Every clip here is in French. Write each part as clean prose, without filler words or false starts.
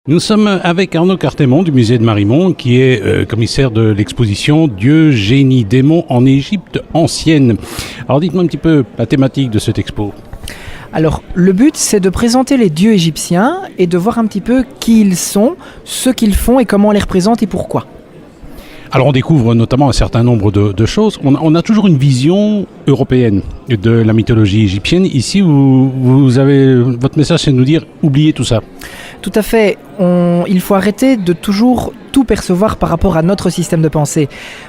Nous sommes avec Arnaud Cartémon du musée de Marimont, qui est commissaire de l'exposition Dieu, génie, démon en Égypte ancienne. Alors dites-moi un petit peu la thématique de cette expo. Alors, le but, c'est de présenter les dieux égyptiens et de voir un petit peu qui ils sont, ce qu'ils font et comment on les représente et pourquoi. Alors on découvre notamment un certain nombre de choses. On a toujours une vision européenne de la mythologie égyptienne. Ici, vous avez votre message, c'est de nous dire oubliez tout ça. Tout à fait. Il faut arrêter de toujours tout percevoir par rapport à notre système de pensée.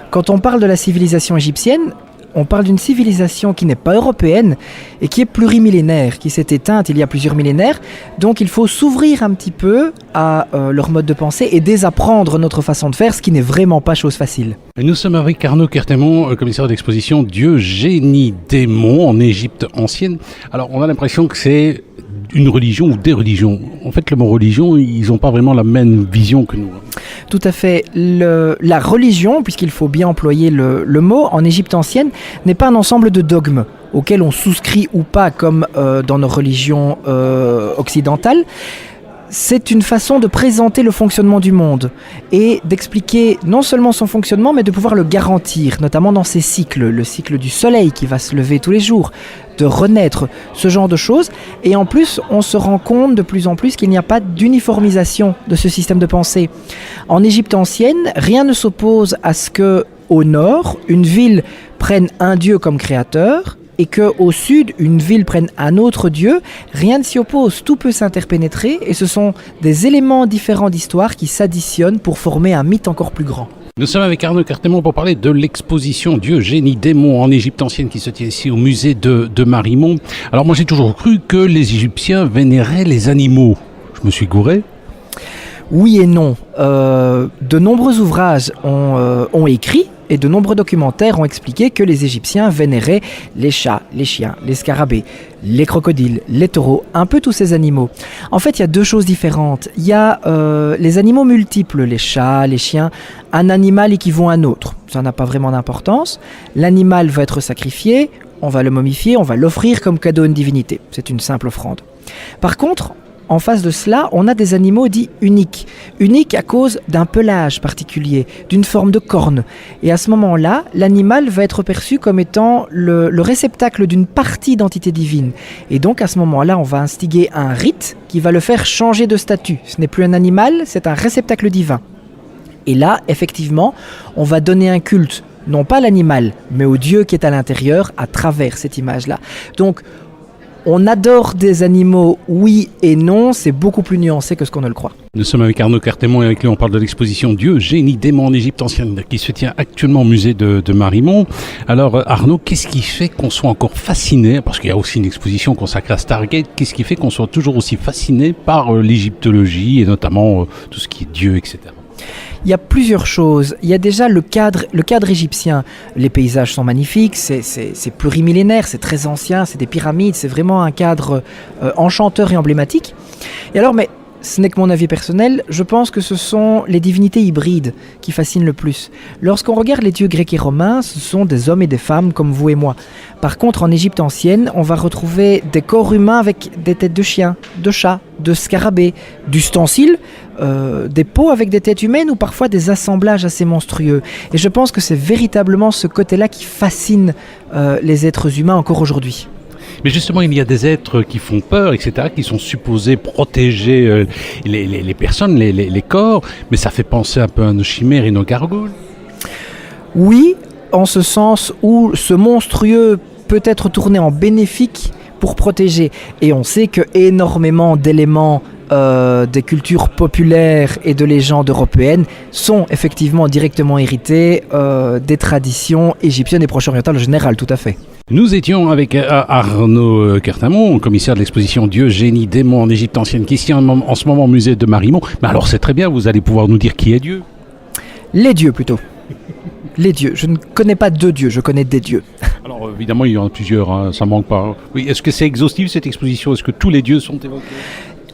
Quand on parle de la civilisation égyptienne, on parle d'une civilisation qui n'est pas européenne et qui est plurimillénaire, qui s'est éteinte il y a plusieurs millénaires. Donc il faut s'ouvrir un petit peu à leur mode de pensée et désapprendre notre façon de faire, ce qui n'est vraiment pas chose facile. Nous sommes avec Arnaud Cartémon, commissaire d'exposition Dieu, génie, démon en Égypte ancienne. Alors on a l'impression que c'est une religion ou des religions. En fait, le mot religion, ils n'ont pas vraiment la même vision que nous. Tout à fait. La religion, puisqu'il faut bien employer le mot, en Égypte ancienne, n'est pas un ensemble de dogmes auxquels on souscrit ou pas comme dans nos religions occidentales. C'est une façon de présenter le fonctionnement du monde et d'expliquer non seulement son fonctionnement, mais de pouvoir le garantir, notamment dans ses cycles, le cycle du soleil qui va se lever tous les jours, de renaître, ce genre de choses. Et en plus, on se rend compte de plus en plus qu'il n'y a pas d'uniformisation de ce système de pensée. En Égypte ancienne, rien ne s'oppose à ce que, au nord, une ville prenne un dieu comme créateur, et qu'au sud, une ville prenne un autre dieu, rien ne s'y oppose, tout peut s'interpénétrer, et ce sont des éléments différents d'histoire qui s'additionnent pour former un mythe encore plus grand. Nous sommes avec Arnaud Cartémon pour parler de l'exposition Dieu, génie, démon en Égypte ancienne qui se tient ici au musée de Marimont. Alors moi j'ai toujours cru que les Égyptiens vénéraient les animaux. Je me suis gouré ? Oui et non. De nombreux ouvrages ont écrit et de nombreux documentaires ont expliqué que les Égyptiens vénéraient les chats, les chiens, les scarabées, les crocodiles, les taureaux, un peu tous ces animaux. En fait, il y a deux choses différentes. Il y a les animaux multiples, les chats, les chiens. Un animal équivaut à un autre. Ça n'a pas vraiment d'importance. L'animal va être sacrifié, on va le momifier, on va l'offrir comme cadeau à une divinité. C'est une simple offrande. Par contre, en face de cela, on a des animaux dits uniques. Uniques à cause d'un pelage particulier, d'une forme de corne. Et à ce moment-là, l'animal va être perçu comme étant le réceptacle d'une partie d'entité divine. Et donc à ce moment-là, on va instiguer un rite qui va le faire changer de statut. Ce n'est plus un animal, c'est un réceptacle divin. Et là, effectivement, on va donner un culte, non pas à l'animal, mais au Dieu qui est à l'intérieur à travers cette image-là. Donc, on adore des animaux, oui et non, c'est beaucoup plus nuancé que ce qu'on ne le croit. Nous sommes avec Arnaud Cartémon et avec lui on parle de l'exposition Dieu, génie, démon en Égypte ancienne qui se tient actuellement au musée de Marimont. Alors Arnaud, qu'est-ce qui fait qu'on soit encore fasciné, parce qu'il y a aussi une exposition consacrée à Stargate, qu'est-ce qui fait qu'on soit toujours aussi fasciné par l'égyptologie et notamment tout ce qui est Dieu, etc. Il y a plusieurs choses. Il y a déjà le cadre égyptien. Les paysages sont magnifiques, c'est plurimillénaire, c'est très ancien, c'est des pyramides, c'est vraiment un cadre enchanteur et emblématique. Et alors, mais ce n'est que mon avis personnel, je pense que ce sont les divinités hybrides qui fascinent le plus. Lorsqu'on regarde les dieux grecs et romains, ce sont des hommes et des femmes comme vous et moi. Par contre, en Égypte ancienne, on va retrouver des corps humains avec des têtes de chiens, de chats, de scarabées, d'ustensiles, des pots avec des têtes humaines ou parfois des assemblages assez monstrueux. Et je pense que c'est véritablement ce côté-là qui fascine les êtres humains encore aujourd'hui. Mais justement, il y a des êtres qui font peur, etc., qui sont supposés protéger les personnes, les corps, mais ça fait penser un peu à nos chimères et nos gargouilles. Oui, en ce sens où ce monstrueux peut être tourné en bénéfique pour protéger. Et on sait que énormément d'éléments des cultures populaires et de légendes européennes sont effectivement directement hérités des traditions égyptiennes et proche-orientales en général, tout à fait. Nous étions avec Arnaud Cartémon, commissaire de l'exposition Dieu, génie, démon en Égypte ancienne, qui est ici en ce moment au musée de Marimont. Mais alors c'est très bien, vous allez pouvoir nous dire qui est Dieu. Les dieux plutôt. Les dieux. Je ne connais pas deux dieux, je connais des dieux. Alors évidemment il y en a plusieurs, hein, ça manque pas. Oui, est-ce que c'est exhaustif cette exposition? Est-ce que tous les dieux sont évoqués?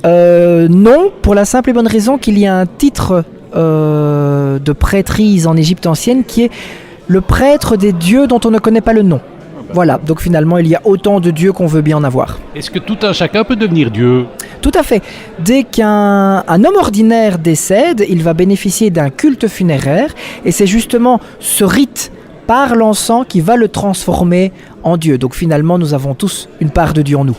Non, pour la simple et bonne raison qu'il y a un titre de prêtrise en Égypte ancienne qui est le prêtre des dieux dont on ne connaît pas le nom. Voilà, donc finalement il y a autant de dieux qu'on veut bien en avoir. Est-ce que tout un chacun peut devenir Dieu? Tout à fait. Dès qu'un homme ordinaire décède, il va bénéficier d'un culte funéraire et c'est justement ce rite par l'encens qui va le transformer en Dieu. Donc finalement nous avons tous une part de Dieu en nous.